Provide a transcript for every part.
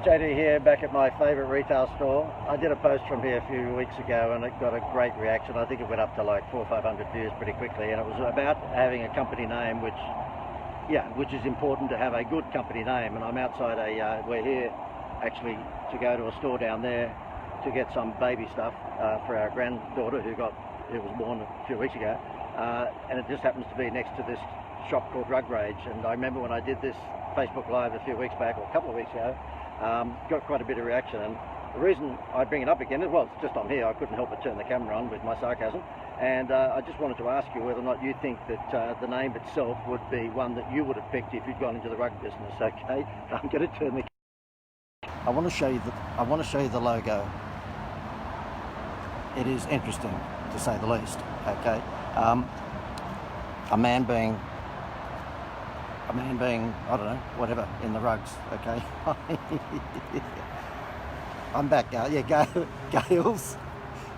JD here, back at my favourite retail store. I did a post from here a few weeks ago and it got a great reaction. I think it went up to like 400 or 500 views pretty quickly, and it was about having a company name which is important to have a good company name. And I'm outside we're here actually to go to a store down there to get some baby stuff for our granddaughter who was born a few weeks ago, and it just happens to be next to this shop called Rug Rage. And I remember when I did this Facebook Live a few weeks back, or a couple of weeks ago, got quite a bit of reaction. And the reason I bring it up again is, well, it's just I'm here, I couldn't help but turn the camera on with my sarcasm, and I just wanted to ask you whether or not you think that the name itself would be one that you would have picked if you'd gone into the rug business. Okay, I'm going to turn the I want to show you the logo. It is interesting, to say the least. Okay, a man being, I don't know, whatever, in the rugs. Okay. I'm back, Gail. Yeah,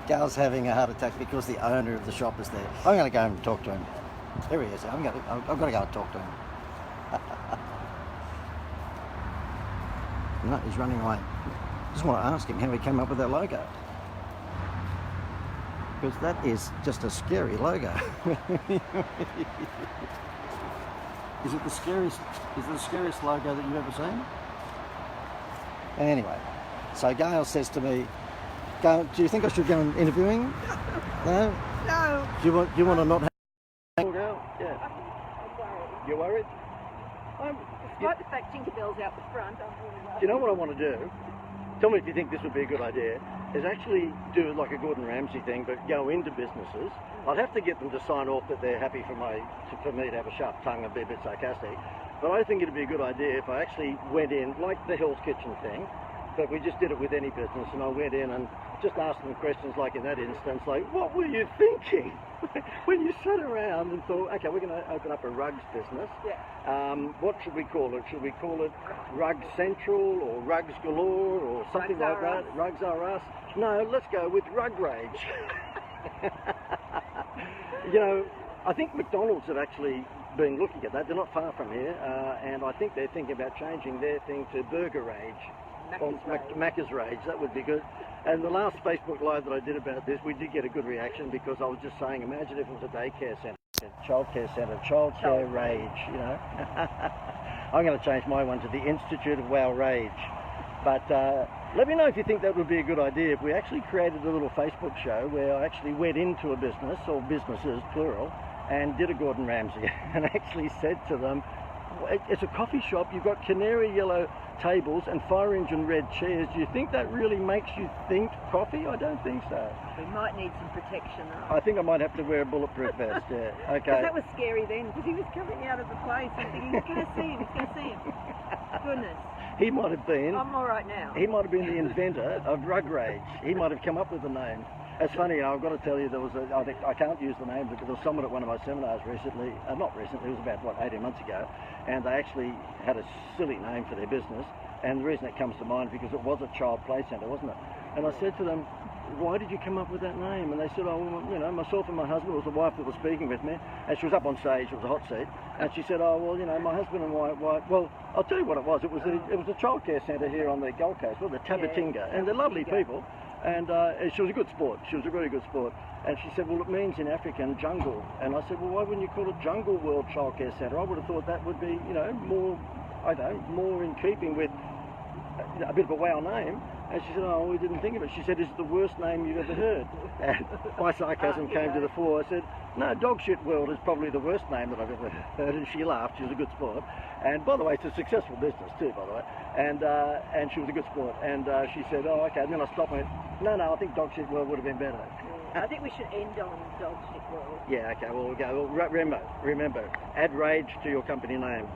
Gail's having a heart attack because the owner of the shop is there. I'm going to go and talk to him. There he is. I've got to go and talk to him. No, he's running away. I just want to ask him how he came up with that logo, because that is just a scary logo. Is it the scariest logo that you've ever seen? Anyway, so Gail says to me, "Do you think I should go and interviewing?" No? No. Do you want to not have Girl? Yeah. I'm worried. You're worried? Despite the fact Tinkerbell's out the front, I'm really worried. Do you know what I want to do? Tell me if you think this would be a good idea. Is actually do like a Gordon Ramsay thing, but go into businesses. I'd have to get them to sign off that they're happy for me to have a sharp tongue and be a bit sarcastic. But I think it'd be a good idea if I actually went in, like the Hell's Kitchen thing, but we just did it with any business, and I went in and just asked them questions like in that instance, like, what were you thinking when you sat around and thought, okay, we're going to open up a rugs business. Yeah. What should we call it? Should we call it Rug Central or Rugs Galore or something like that? Rugs Are Us? No, let's go with Rug Rage. You know, I think McDonald's have actually been looking at that. They're not far from here, and I think they're thinking about changing their thing to Burger Rage. Macca's Rage. That would be good. And the last Facebook Live that I did about this, we did get a good reaction, because I was just saying, imagine if it was a daycare centre, childcare rage, you know. I'm going to change my one to the Institute of Wow Rage. But let me know if you think that would be a good idea, if we actually created a little Facebook show where I actually went into a business, or businesses, plural, and did a Gordon Ramsay and actually said to them, it's a coffee shop, you've got canary yellow tables and fire engine red chairs. Do you think that really makes you think coffee? I don't think so. We might need some protection. I think I might have to wear a bulletproof vest, yeah. Okay. Because that was scary then, because he was coming out of the place and thinking, he's going to see him. Goodness. He might have been. I'm all right now. He might have been the inventor of Rug Rage. He might have come up with the name. It's funny, I've got to tell you, I can't use the name, because there was someone at one of my seminars recently, not recently, it was about, 18 months ago, and they actually had a silly name for their business, and the reason it comes to mind, because it was a child play centre, wasn't it? And I said to them, why did you come up with that name? And they said, oh, well, you know, myself and my husband, it was the wife that was speaking with me, and she was up on stage, it was a hot seat, and she said, oh, well, you know, my husband and my wife, well, I'll tell you what it was, it was a childcare centre here on the Gold Coast, well, the Tabatinga, and they're lovely people. And she was a good sport. She was a very good sport. And she said, well, it means in African jungle. And I said, well, why wouldn't you call it Jungle World Childcare Centre? I would have thought that would be, you know, more, I don't know, more in keeping with a bit of a wow name. And she said, oh, we didn't think of it. She said, is it the worst name you've ever heard? And my sarcasm came to the fore. I said, no, Dog Shit World is probably the worst name that I've ever heard. And she laughed. She was a good sport. And by the way, it's a successful business too, by the way. And she was a good sport. And she said, oh, okay. And then I stopped and went, no, I think Dog Shit World would have been better. I think we should end on Dog Shit World. Yeah, okay. Well, we'll go. Well, remember, add rage to your company name.